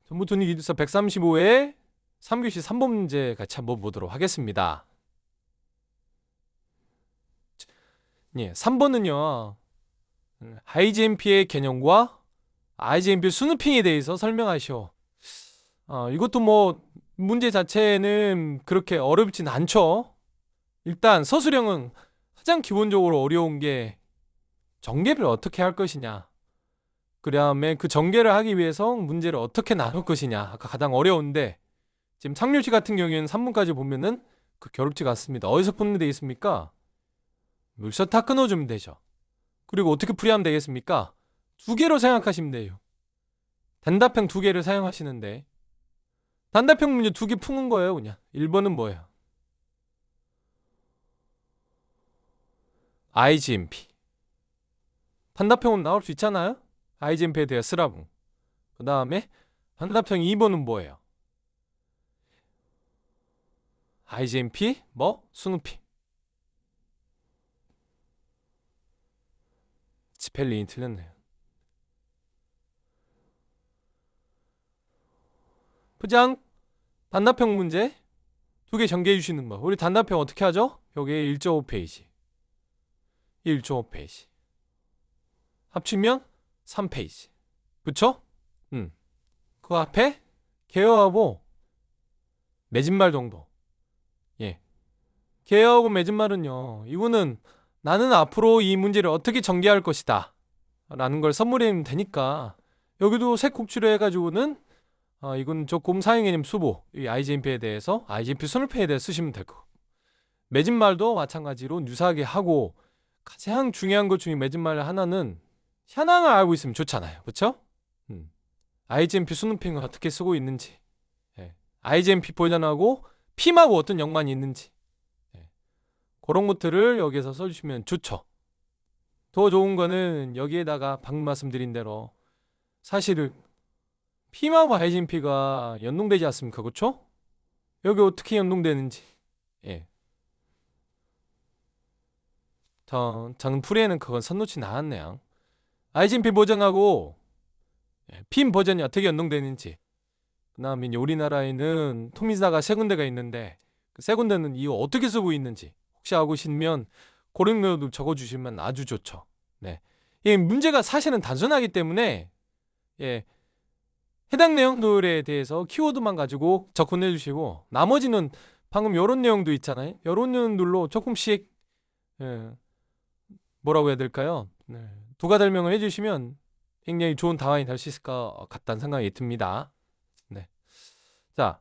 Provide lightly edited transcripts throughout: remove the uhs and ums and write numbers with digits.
전부토니 기술사 135회 3교시 3번 문제 같이 한번 보도록 하겠습니다. 예, 3번은요. IGMP의 개념과 IGMP 스누핑에 대해서 설명하시오. 이것도 뭐 문제 자체는 그렇게 어렵진 않죠. 일단 서술형은 가장 기본적으로 어려운 게 전개를 어떻게 할 것이냐. 그 다음에 그 전개를 하기 위해서 문제를 어떻게 나눌 것이냐. 아까 가장 어려운데 지금 상류시 같은 경우에는 3문까지 보면은 그 겨루지가 않습니다. 어디서 푸는 데 있습니까? 물서 다 끊어주면 되죠. 그리고 어떻게 풀이하면 되겠습니까? 두 개로 생각하시면 돼요. 단답형 두 개를 사용하시는데 단답형 문제 두 개 푸는 거예요. 그냥 1번은 뭐예요? IGMP. 단답형은 나올 수 있잖아요. IGMP에 대해 쓰라고. 그 다음에 단답형 2번은 뭐예요? IGMP 뭐? 스누피. 스펠링이 틀렸네요. 부장 단답형 문제 두 개 전개해 주시는 거. 우리 단답형 어떻게 하죠? 여기에 1.5페이지 1.5페이지 합치면 3페이지 그쵸? 그 앞에 개어하고 맺은말 정도. 예. 개어하고 맺은말은요, 이거는 나는 앞으로 이 문제를 어떻게 전개할 것이다 라는 걸 선물하면 되니까 여기도 색 곡치로 해가지고는 이건 조금 사용개념 수보, 이 IGMP에 대해서 IGMP 순을패에 대해서 쓰시면 될 거고, 맺은말도 마찬가지로 유사하게 하고, 가장 중요한 것 중에 맺은말 하나는 현황을 알고 있으면 좋잖아요. 그렇죠? IGMP 순응핑을 어떻게 쓰고 있는지, IGMP 버전하고 핌하고 어떤 연관이 있는지, 그런 것들을 여기에서 써주시면 좋죠. 더 좋은 거는 여기에다가 방금 말씀드린 대로 사실은 핌하고 IGMP가 연동되지 않습니까? 그렇죠? 여기 어떻게 연동되는지, 저는 풀이에는 그건 선 놓지 않았네요. IGMP 버전하고 핌 버전이 어떻게 연동되는지, 그 다음에 우리나라에는 통신사가 세 군데가 있는데 그 세 군데는 이거 어떻게 쓰고 있는지 혹시 알고 계시면 그런 것도 적어주시면 아주 좋죠. 네, 이 문제가 사실은 단순하기 때문에 해당 내용들에 대해서 키워드만 가지고 접근해 주시고, 나머지는 방금 이런 내용도 있잖아요. 이런 내용들로 조금씩 뭐라고 해야 될까요? 부가 설명을 해주시면 굉장히 좋은 답안이 될 수 있을 것 같다는 생각이 듭니다. 네. 자,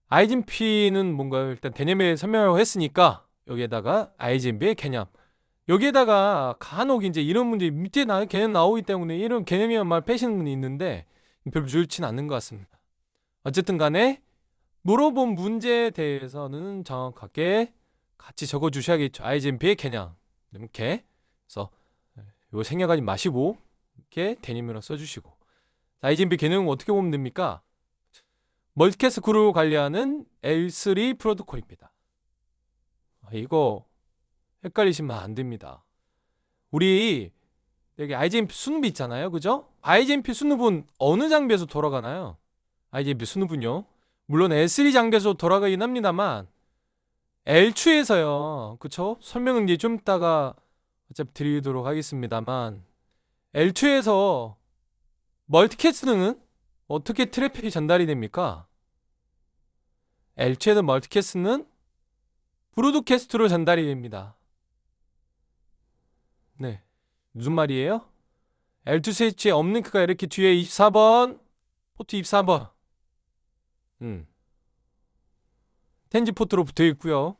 IGMP는 뭔가요? 일단 개념에 설명을 했으니까 여기에다가 IGMP의 개념. 여기에다가 간혹 이제 이런 문제 밑에 개념 나오기 때문에 이런 개념이란 말 빼시는 분이 있는데 별로 좋지는 않는 것 같습니다. 어쨌든 간에 물어본 문제에 대해서는 정확하게 같이 적어 주셔야겠죠. IGMP의 개념. 이렇게. 그래서 이거 생략하지 마시고 이렇게 대님으로 써주시고, IGMP 개념은 어떻게 보면 됩니까? 멀티캐스트 그룹을 관리하는 L3 프로토콜입니다. 이거 헷갈리시면 안 됩니다. 우리 여기 IGMP 순흡이 있잖아요. 그죠? IGMP 순흡은 어느 장비에서 돌아가나요? IGMP 순흡은요, 물론 L3 장비에서 돌아가긴 합니다만 L2에서요. 그쵸? 설명은 이제 좀 이따가 어차피 드리도록 하겠습니다만, L2에서 멀티캐스트는 어떻게 트래픽이 전달이 됩니까? L2에서 멀티캐스트는 브로드캐스트로 전달이 됩니다. 네, 무슨 말이에요? L2 스위치에 업링크가 이렇게 뒤에 24번 포트 24번 텐지 포트로 붙어 있고요.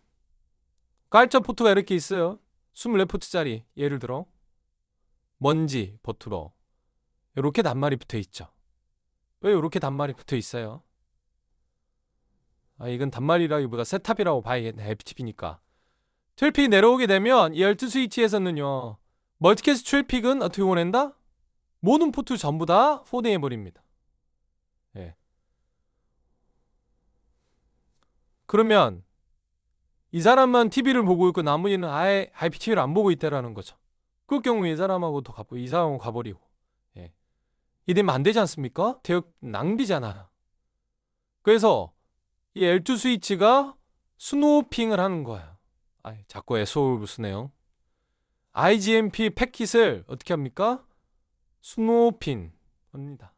깔짜 포트가 이렇게 있어요. 24포트짜리, 예를 들어 먼지 포트로 이렇게 단말이 붙어 있죠. 왜 이렇게 단말이 붙어 있어요? 이건 단말이라기보다 셋탑이라고 봐야겠네. FTP니까. 트래픽이 내려오게 되면 이 12 스위치에서는요, 멀티캐스트 트래픽은 어떻게 보낸다? 모든 포트 전부 다 포딩해버립니다. 그러면 이 사람만 TV를 보고 있고 나머지는 아예 IPTV를 안 보고 있다라는 거죠. 그 경우에 이 사람하고 이 사람하고 가버리고, 이러면 안 되지 않습니까? 대역 낭비잖아. 그래서 이 L2 스위치가 스누핑을 하는 거야. 자꾸 SO를 쓰네요. IGMP 패킷을 어떻게 합니까? 스누핑 합니다.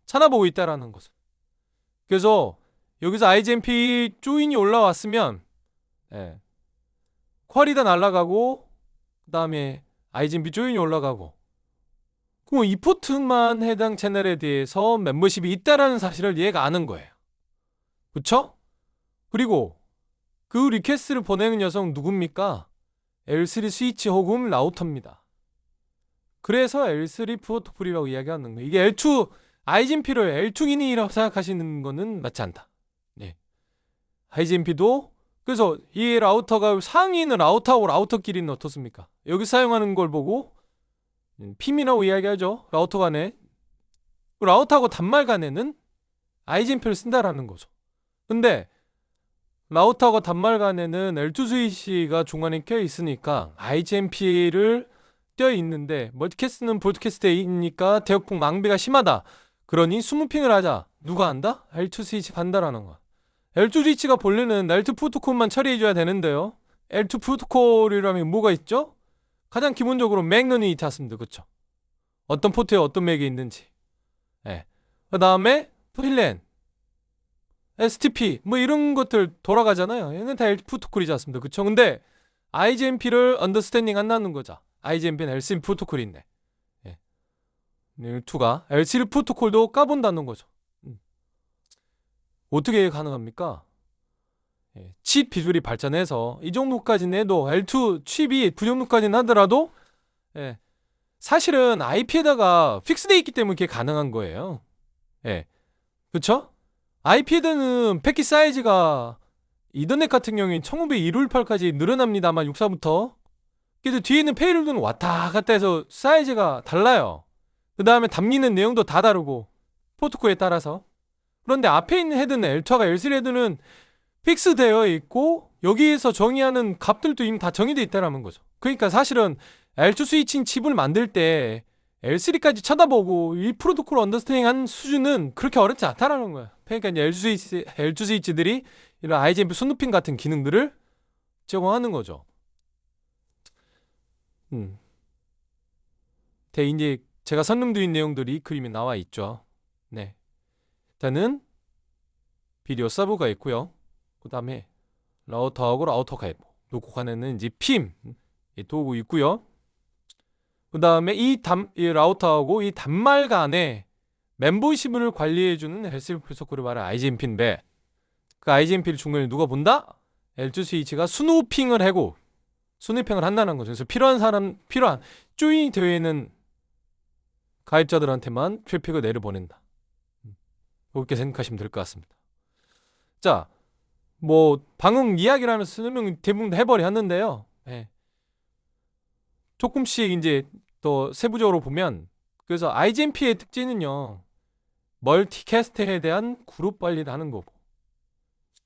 찾아보고 있다라는 거죠. 그래서 여기서 IGMP 조인이 올라왔으면 쿼리다 날아가고 그 다음에 IGMP 조인이 올라가고 그럼 이 포트만 해당 채널에 대해서 멤버십이 있다라는 사실을 얘가 아는 거예요. 그쵸? 그리고 그 리퀘스트를 보내는 녀석은 누굽니까? L3 스위치 혹은 라우터입니다. 그래서 L3 프로토콜이라고 이야기하는 거예요. 이게 L2 IGMP를 L2 기능이라고 생각하시는 거는 맞지 않다. 네. IGMP도 그래서 이 라우터가 상위는 라우터하고 라우터끼리는 어떻습니까? 여기 사용하는 걸 보고 핌이라고 이야기하죠. 라우터 간에 라우터하고 단말 간에는 IGMP를 쓴다라는 거죠. 근데 라우터하고 단말 간에는 L2 스위치가 중간에 껴 있으니까 IGMP를 껴 있는데 멀티캐스트는 브로드캐스트이니까 대역폭 망배가 심하다. 그러니 스무핑을 하자. 누가 한다? L2 스위치 간다라는 거야. L2 스위치가 본래는 L2 프로토콜만 처리해줘야 되는데요. L2 프로토콜이라면 뭐가 있죠? 가장 기본적으로 맥 런이 있습니다. 그쵸? 어떤 포트에 어떤 맥이 있는지. 그 다음에 VLAN, STP 뭐 이런 것들 돌아가잖아요. 얘는 다 L2 프로토콜이지 않습니다. 그쵸? 근데 IGMP를 언더스탠딩 한다는 거죠. IGMP는 L3 프로토콜인데 L2가 L3 프로토콜도 까본다는 거죠. 어떻게 가능합니까? 칩 기술이 발전해서 이 정도까지는 해도 L2 칩이 그 정도까지는 하더라도 사실은 IP에다가 픽스되어 있기 때문에 그게 가능한 거예요. 그쵸? IP에는 패킷 사이즈가 이더넷 같은 경우엔 1902.158까지 늘어납니다만 64부터 그래도 뒤에 있는 페이로드는 왔다 갔다 해서 사이즈가 달라요. 그 다음에 담기는 내용도 다 다르고 프로토콜에 따라서. 그런데 앞에 있는 헤드는 L2가 L3 헤드는 픽스되어 있고 여기에서 정의하는 값들도 이미 다 정의되어 있다는 거죠. 그러니까 사실은 L2 스위칭 칩을 만들 때 L3까지 쳐다보고 이 프로토콜 언더스탠딩 한 수준은 그렇게 어렵지 않다라는 거야. 그러니까 이제 L2 스위치들이 이런 IGMP 스누핑 같은 기능들을 제공하는 거죠. 이제 제가 설명드린 내용들이 그림에 나와 있죠. 네. 일단은 비디오 서브가 있고요. 그 다음에 라우터하고 라우터 가입 놓고 가는 이제 핌 도구 있고요. 그 다음에 이 라우터하고 이 단말 간에 멤버십을 관리해주는 L3 프로토콜을 말하는 IGMP인데 그 IGMP를 중간에 누가 본다? L2 스위치가 스누핑을 하고 스누핑을 한다는 거죠. 그래서 필요한 조인이 되어 있는 가입자들한테만 트래픽을 내려보낸다. 그렇게 생각하시면 될 것 같습니다. 자, 뭐 방금 이야기를 하면서 설명 대부분 해버리 했는데요. 조금씩 이제 더 세부적으로 보면 그래서 IGMP의 특징은요. 멀티캐스트에 대한 그룹 관리를 하는 거고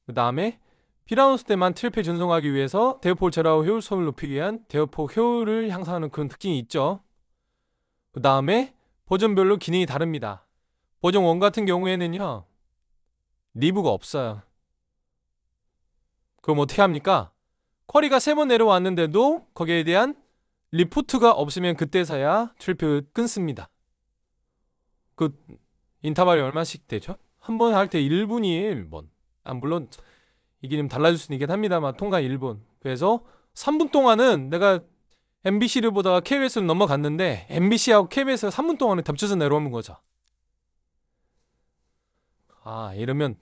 그 다음에 필요한 때만 트래픽 전송하기 위해서 대역폭 제어하고 효율성을 높이기 위한 대역폭 효율을 향상하는 그런 특징이 있죠. 그 다음에 버전별로 기능이 다릅니다. 버전 1 같은 경우에는요. 리브가 없어요. 그럼 어떻게 합니까? 쿼리가 3번 내려왔는데도 거기에 대한 리포트가 없으면 그때서야 트래픽을 끊습니다. 그 인터벌이 얼마씩 되죠? 한 번 할 때 1분이 1번. 물론 이게 좀 달라질 수는 있긴 합니다만 통관 1분. 그래서 3분 동안은 내가 MBC를 보다가 KBS를 넘어갔는데 MBC하고 KBS가 3분 동안에 겹쳐서 내려오는 거죠. 이러면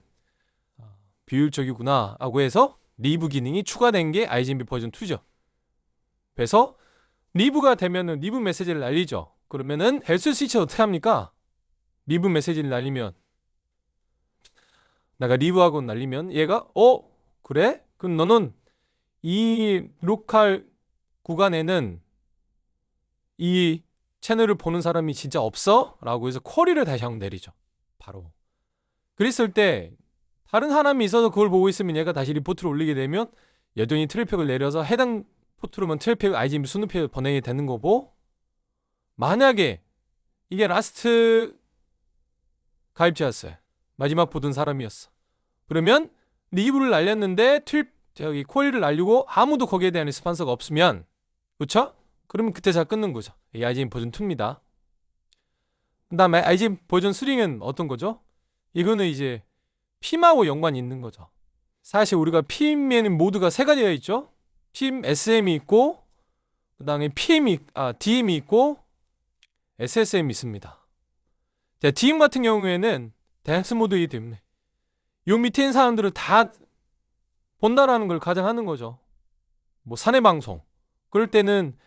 비효율적이구나 하고 해서 리브 기능이 추가된 게 IGMP 버전 2죠. 그래서 리브가 되면은 리브 메시지를 날리죠. 그러면은 L3 스위치 어떻게 합니까? 리브 메시지를 날리면 내가 리브하고 날리면 얘가 그래? 그럼 너는 이 로컬 구간에는 이 채널을 보는 사람이 진짜 없어? 라고 해서 쿼리를 다시 한번 내리죠. 바로 그랬을 때 다른 사람이 있어서 그걸 보고 있으면 얘가 다시 리포트를 올리게 되면 여전히 트래픽을 내려서 해당 포트로만 트래픽 IGMP 스누핑을 보내게 되는 거고 만약에 이게 라스트 가입자였어요. 마지막 보던 사람이었어. 그러면 리브를 날렸는데 코일을 날리고 아무도 거기에 대한 리스판서가 없으면, 그렇죠? 그러면 그때 잘 끊는 거죠. 이 IGN 버전 2입니다. 그 다음에 IGN 버전 3는 어떤 거죠? 이거는 이제 PIM하고 연관이 있는 거죠. 사실 우리가 PIM에는 모드가 세 가지가 있죠. PIM SM이 있고, 그 다음에 DM이 있고, SSM이 있습니다. 자, DM 같은 경우에는 댄스 모드이기 때문에 요 밑에 있는 사람들을 다 본다라는 걸 가정하는 거죠. 뭐 사내 방송 그럴 때는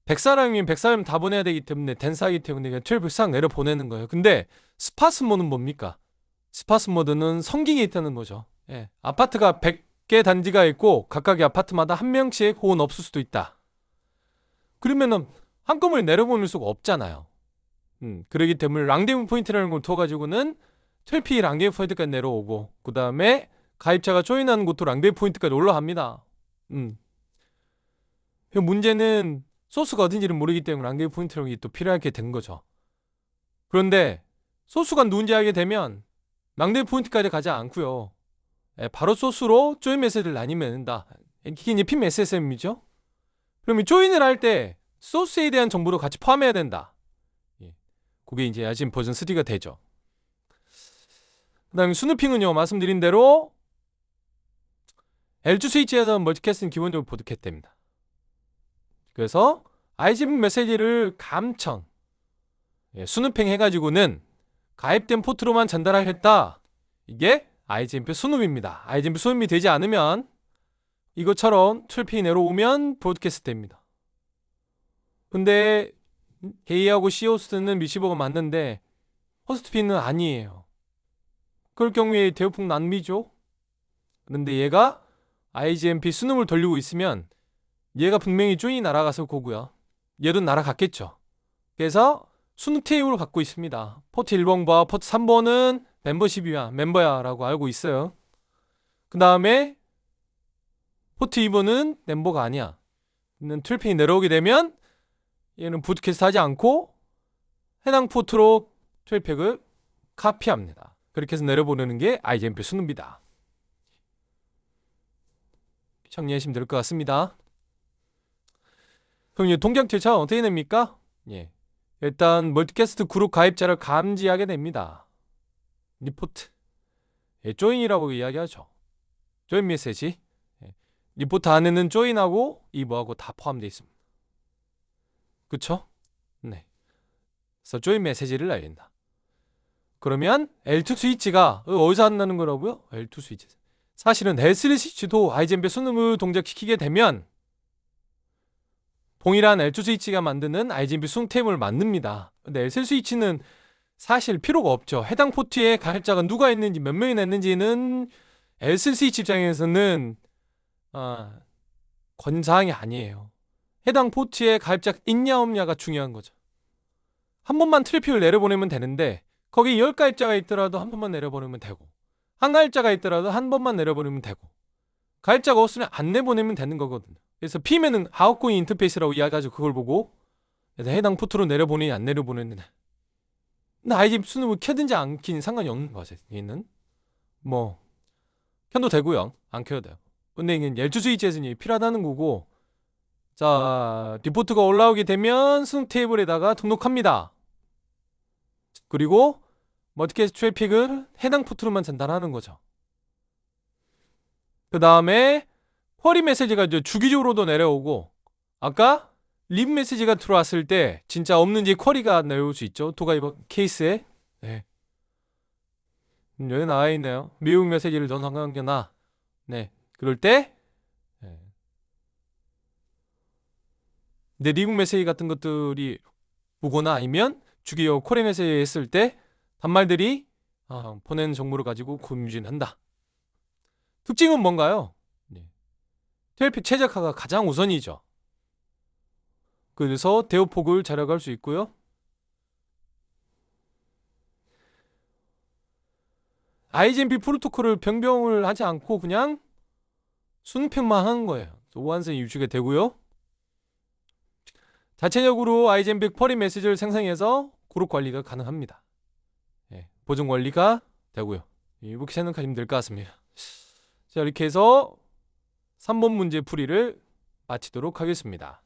100사람이면 100사람 다 보내야 되기 때문에 댄스하기 때문에 그냥 12상 내려 보내는 거예요. 근데 스파스 모드는 뭡니까? 스파스 모드는 성기게 있다는 거죠. 예. 아파트가 100개 단지가 있고 각각의 아파트마다 한 명씩 혹은 없을 수도 있다. 그러면은 한꺼번에 내려보낼 수가 없잖아요. 그러기 때문에 랑데부 포인트라는 걸 두어가지고는 12P 랑데부 포인트까지 내려오고, 그 다음에 가입자가 조인하는 곳도 랑데부 포인트까지 올라갑니다. 문제는 소스가 어딘지를 모르기 때문에 랑데부 포인트력이 또 필요하게 된 거죠. 그런데 소스가 누군지 알게 되면 랑데부 포인트까지 가지 않고요. 바로 소스로 조인 메시지를 나뉘면 된다. 이게 이제 PIM SSM이죠. 그러면 조인을 할 때 소스에 대한 정보도 같이 포함해야 된다. 그게 이제 IGN 버전 3가 되죠. 그 다음에 스누핑은요, 말씀드린 대로 L2 스위치에서 멀티캐스트는 기본적으로 보드캣됩니다. 그래서 IGN 메시지를 감청, 스누핑 해가지고는 가입된 포트로만 전달하겠다. 이게 IGNP 스눕입니다. IGNP 스눕이 되지 않으면 이것처럼 12P 내려오면 브로드캐스트 됩니다. 근데 게이하고 CO스는 미시버가 맞는데 호스트피는 아니에요. 그럴 경우에 대우폭 낭비죠. 그런데 얘가 IGNP 스눕을 돌리고 있으면 얘가 분명히 조인이 날아갔을 거고요. 얘도 날아갔겠죠. 그래서 스눕 테이블을 갖고 있습니다. 포트 1번과 포트 3번은 멤버야 라고 알고 있어요. 그 다음에 포트 2번은 멤버가 아니야. 12P 내려오게 되면 얘는 브로드캐스트 하지 않고 해당 포트로 12팩을 카피합니다. 그렇게 해서 내려보내는 게 IGNP 스눕입니다. 정리하시면 될 것 같습니다. 그럼 이 동작 절차는 어떻게 됩니까? 일단 멀티캐스트 그룹 가입자를 감지하게 됩니다. 리포트, 조인이라고 이야기하죠. 조인 메시지. 리포트 안에는 조인하고 이브하고 다 포함되어 있습니다. 그쵸? 네. 그래서 조인 메시지를 날린다. 그러면 L2 스위치가 어디서 한다는 거라고요? L2 스위치. 사실은 L3 스위치도 IGNP 스눕을 동작시키게 되면 동일한 L2 스위치가 만드는 IGNP 스눕 테이블을 만듭니다. 근데 L3 스위치는 사실 필요가 없죠. 해당 포트에 가입자가 누가 있는지 몇 명이나 있는지는 L3 스위치 입장에서는 권사항이 아니에요. 해당 포트에 가입자가 있냐 없냐가 중요한 거죠. 한 번만 트래픽을 내려보내면 되는데 거기 10가입자가 있더라도 한 번만 내려보내면 되고, 한 가입자가 있더라도 한 번만 내려보내면 되고, 가입자가 없으면 안 내보내면 되는 거거든요. 그래서 PIM에는 아웃고잉 인터페이스라고 이야기하죠. 그걸 보고 해당 포트로 내려보내냐 안 내려보내느냐. 근데 IGNP 스눕을 켜든지 안 켜든 상관이 없는 거죠. 얘는 뭐 켜도 되고요, 안 켜도 돼요. 근데 이게 L2 스위치에서는 필요하다는 거고, 자, 리포트가 올라오게 되면 스눕 테이블에다가 등록합니다. 그리고 멀티캐스트 트래픽을 해당 포트로만 전달하는 거죠. 그 다음에 쿼리 메시지가 이제 주기적으로도 내려오고, 아까 리브 메시지가 들어왔을 때 진짜 없는지 쿼리가 내려올 수 있죠. 도가이버 케이스에. 네. 여기 나와 있네요. 미국 메시지를 전 상관관계나. 네. 그럴 때 내 리국 메시지 같은 것들이 오거나 아니면 주기적 쿼리 메시지 했을 때 단말들이 보낸 정보를 가지고 공유진한다. 특징은 뭔가요? TLP 최적화가 가장 우선이죠. 그래서 대오폭을 절약할 수 있고요. IGNP 프로토콜을 변경을 하지 않고 그냥 순평만 하는 거예요. 오한선이 유지가 되고요. 자체적으로 IGNP 쿼리 메시지를 생성해서 그룹 관리가 가능합니다. 보정 관리가 되고요. 이렇게 생각하시면 될 것 같습니다. 자, 이렇게 해서 3번 문제 풀이를 마치도록 하겠습니다.